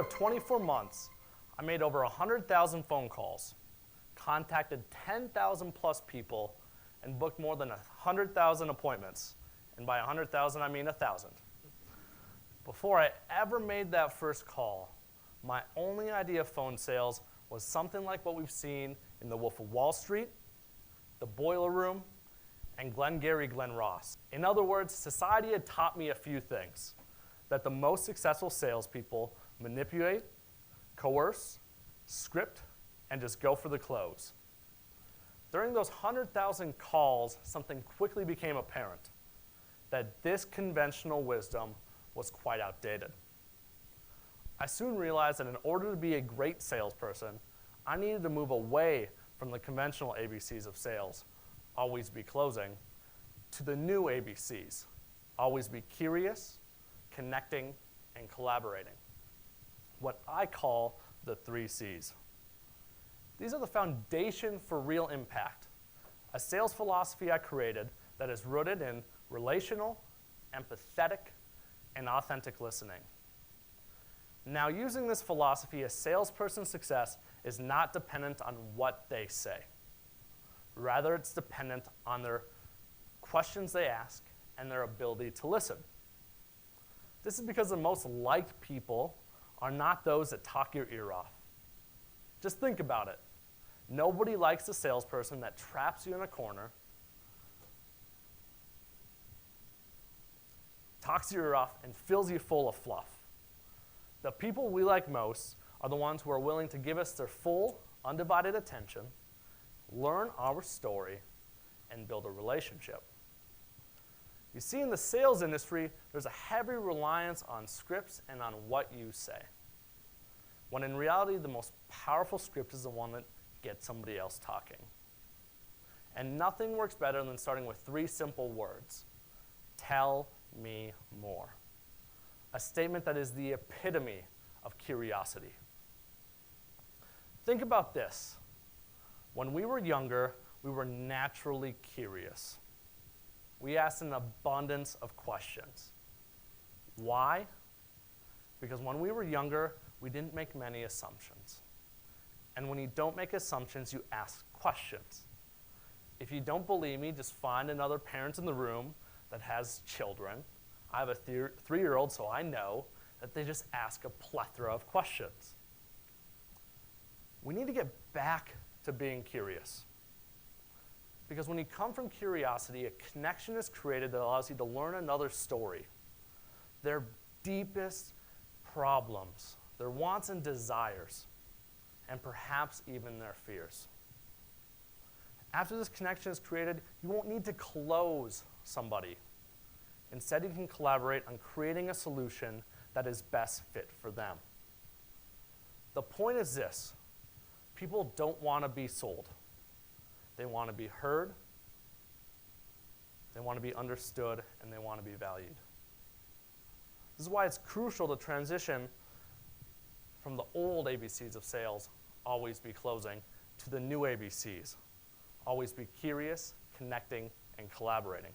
of 24 months, I made over 100,000 phone calls, contacted 10,000 plus people, and booked more than 100,000 appointments. And by 100,000, I mean 1,000. Before I ever made that first call, my only idea of phone sales was something like what we've seen in The Wolf of Wall Street, The Boiler Room, and Glengarry Glen Ross. In other words, society had taught me a few things: that the most successful salespeople manipulate, coerce, script, and just go for the close. During those 100,000 calls, something quickly became apparent: that this conventional wisdom was quite outdated. I soon realized that in order to be a great salesperson, I needed to move away from the conventional ABCs of sales, always be closing, to the new ABCs, always be curious, connecting, and collaborating. What I call the 3 C's. These are the foundation for real impact, a sales philosophy I created that is rooted in relational, empathetic, and authentic listening. Now, using this philosophy, a salesperson's success is not dependent on what they say. Rather, it's dependent on their questions they ask and their ability to listen. This is because the most liked people are not those that talk your ear off. Just think about it. Nobody likes a salesperson that traps you in a corner, talks your ear off, and fills you full of fluff. The people we like most are the ones who are willing to give us their full, undivided attention, learn our story, and build a relationship. You see, in the sales industry, there's a heavy reliance on scripts and on what you say, when in reality, the most powerful script is the one that gets somebody else talking. And nothing works better than starting with 3 simple words: tell me more. A statement that is the epitome of curiosity. Think about this. When we were younger, we were naturally curious. We asked an abundance of questions. Why? Because when we were younger, we didn't make many assumptions. And when you don't make assumptions, you ask questions. If you don't believe me, just find another parent in the room that has children. I have a 3-year-old, so I know that they just ask a plethora of questions. We need to get back to being curious. Because when you come from curiosity, a connection is created that allows you to learn another story. Their deepest problems, their wants and desires, and perhaps even their fears. After this connection is created, you won't need to close somebody. Instead, you can collaborate on creating a solution that is best fit for them. The point is this: people don't want to be sold. They want to be heard, they want to be understood, and they want to be valued. This is why it's crucial to transition from the old ABCs of sales, always be closing, to the new ABCs, always be curious, connecting, and collaborating.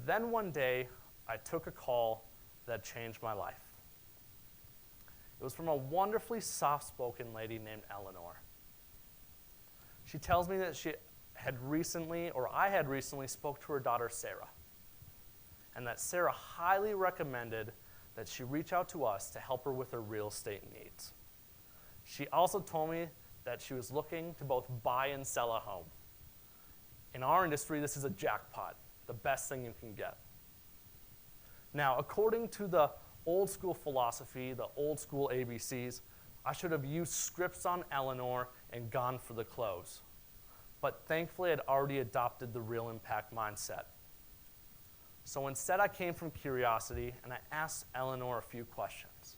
Then one day, I took a call that changed my life. It was from a wonderfully soft-spoken lady named Eleanor. She tells me that I had recently spoke to her daughter, Sarah, and that Sarah highly recommended that she reach out to us to help her with her real estate needs. She also told me that she was looking to both buy and sell a home. In our industry, this is a jackpot, the best thing you can get. Now, according to the old school philosophy, the old school ABCs, I should have used scripts on Eleanor and gone for the close. But thankfully, I'd already adopted the real impact mindset. So instead, I came from curiosity and I asked Eleanor a few questions.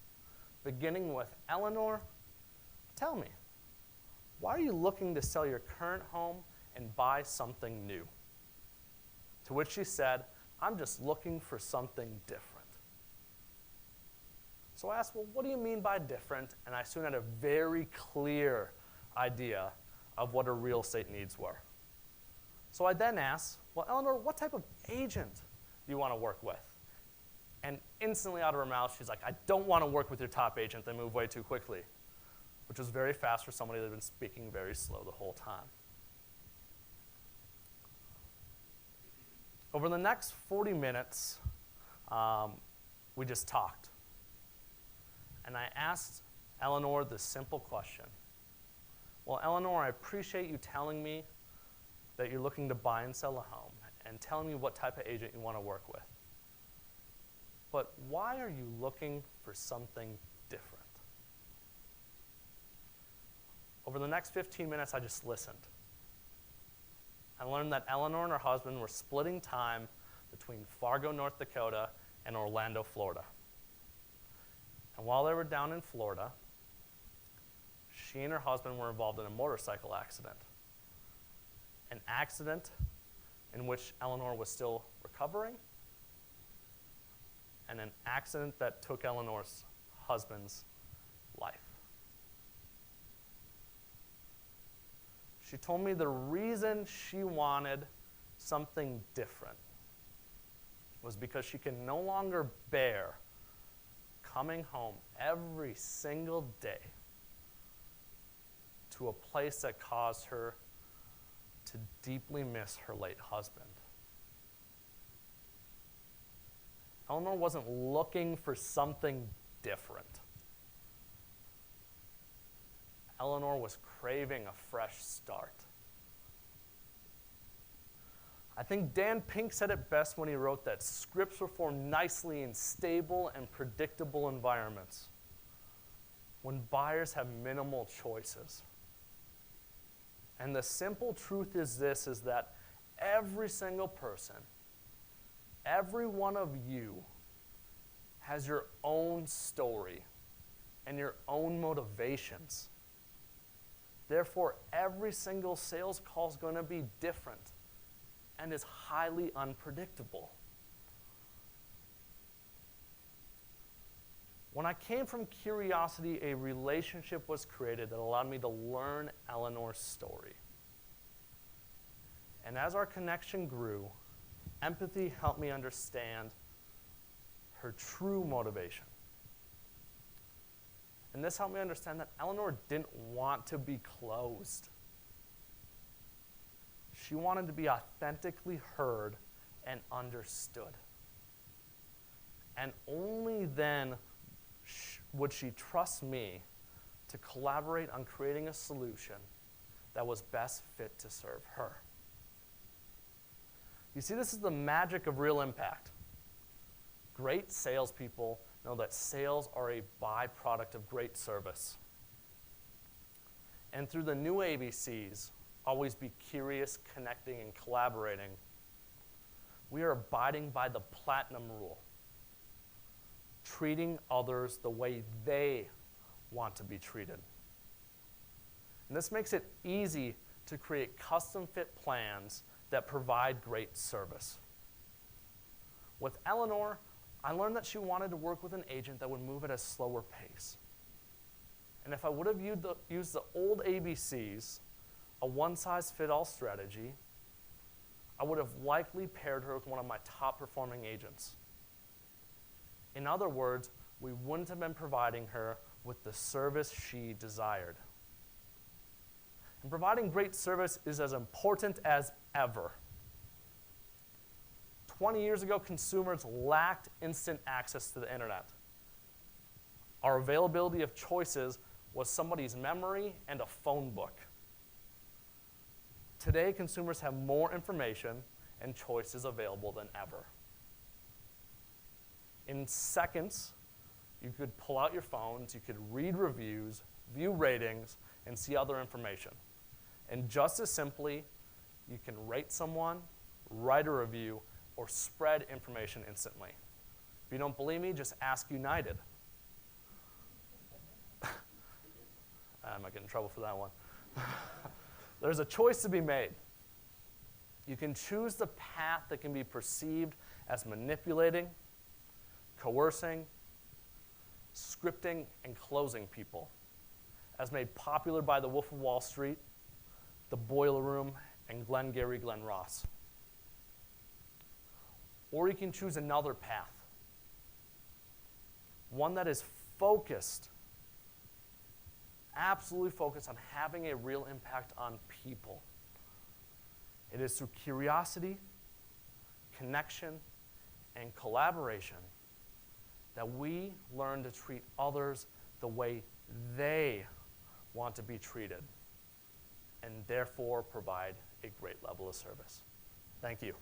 Beginning with, Eleanor, tell me, why are you looking to sell your current home and buy something new? To which she said, I'm just looking for something different. So I asked, well, what do you mean by different? And I soon had a very clear idea of what her real estate needs were. So I then asked, well, Eleanor, what type of agent do you want to work with? And instantly out of her mouth, she's like, I don't want to work with your top agent. They move way too quickly, which was very fast for somebody that had been speaking very slow the whole time. Over the next 40 minutes, we just talked. And I asked Eleanor this simple question. Well, Eleanor, I appreciate you telling me that you're looking to buy and sell a home and telling me what type of agent you want to work with. But why are you looking for something different? Over the next 15 minutes, I just listened. I learned that Eleanor and her husband were splitting time between Fargo, North Dakota, and Orlando, Florida. And while they were down in Florida, she and her husband were involved in a motorcycle accident. An accident in which Eleanor was still recovering, and an accident that took Eleanor's husband's life. She told me the reason she wanted something different was because she can no longer bear coming home every single day to a place that caused her to deeply miss her late husband. Eleanor wasn't looking for something different. Eleanor was craving a fresh start. I think Dan Pink said it best when he wrote that scripts were formed nicely in stable and predictable environments when buyers have minimal choices. And the simple truth is this, is that every single person, every one of you has your own story and your own motivations. Therefore, every single sales call is going to be different and is highly unpredictable. When I came from curiosity, a relationship was created that allowed me to learn Eleanor's story. And as our connection grew, empathy helped me understand her true motivation. And this helped me understand that Eleanor didn't want to be closed. She wanted to be authentically heard and understood. And only then would she trust me to collaborate on creating a solution that was best fit to serve her. You see, this is the magic of real impact. Great salespeople know that sales are a byproduct of great service. And through the new ABCs, always be curious, connecting, and collaborating, we are abiding by the platinum rule, treating others the way they want to be treated. And this makes it easy to create custom-fit plans that provide great service. With Eleanor, I learned that she wanted to work with an agent that would move at a slower pace. And if I would have used the old ABCs, a one-size-fit-all strategy, I would have likely paired her with one of my top-performing agents. In other words, we wouldn't have been providing her with the service she desired. And providing great service is as important as ever. 20 years ago, consumers lacked instant access to the internet. Our availability of choices was somebody's memory and a phone book. Today, consumers have more information and choices available than ever. In seconds, you could pull out your phones, you could read reviews, view ratings, and see other information. And just as simply, you can rate someone, write a review, or spread information instantly. If you don't believe me, just ask United. I might get in trouble for that one. There's a choice to be made. You can choose the path that can be perceived as manipulating, coercing, scripting, and closing people, as made popular by The Wolf of Wall Street, The Boiler Room, and Glengarry Glen Ross. Or you can choose another path, one that is focused, absolutely focused on having a real impact on people. It is through curiosity, connection, and collaboration that we learn to treat others the way they want to be treated, and therefore provide a great level of service. Thank you.